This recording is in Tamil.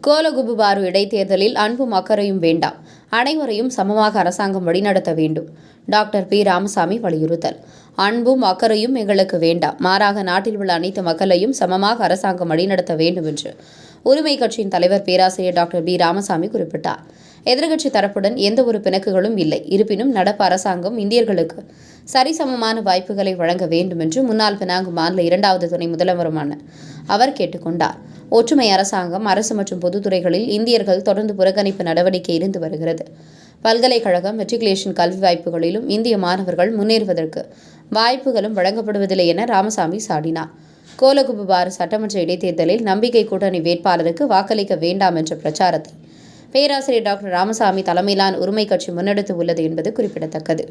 கோலகுபுபாரு இடைத்தேர்தலில் அன்பும் அக்கறையும் வேண்டாம், அனைவரையும் சமமாக அரசாங்கம் வழிநடத்த வேண்டும். Doctor B. ராமசாமி வலியுறுத்தல். அன்பும் அக்கறையும் எங்களுக்கு வேண்டாம், மாறாக நாட்டில் உள்ள அனைத்து மக்களையும் சமமாக அரசாங்கம் வழிநடத்த வேண்டும் என்று உரிமை கட்சியின் தலைவர் பேராசிரியர் டாக்டர் பி. ராமசாமி குறிப்பிட்டார். எதிர்க்கட்சி தரப்புடன் எந்த ஒரு பிணக்குகளும் இல்லை. இருப்பினும் நடப்பு அரசாங்கம் இந்தியர்களுக்கு சரிசமமான வாய்ப்புகளை வழங்க வேண்டும் என்று முன்னாள் பினாங்கு மாநில 2வது துணை முதல்வருமான அவர் கேட்டுக்கொண்டார். ஒற்றுமை அரசாங்கம், அரசு மற்றும் பொதுத்துறைகளில் இந்தியர்கள் தொடர்ந்து புறக்கணிப்பு நடவடிக்கை இருந்து வருகிறது. பல்கலைக்கழகம், மெட்ரிகுலேஷன் கல்வி வாய்ப்புகளிலும் இந்திய மாணவர்கள் முன்னேறுவதற்கு வாய்ப்புகளும் வழங்கப்படுவதில்லை என ராமசாமி சாடினார். கோலகுபுபாரு சட்டமன்ற இடைத்தேர்தலில் நம்பிக்கை கூட்டணி வேட்பாளருக்கு வாக்களிக்க வேண்டாம் என்ற பிரச்சாரத்தை பேராசிரியர் டாக்டர் ராமசாமி தலைமையிலான உரிமை கட்சி முன்னெடுத்து உள்ளது என்பது குறிப்பிடத்தக்கது.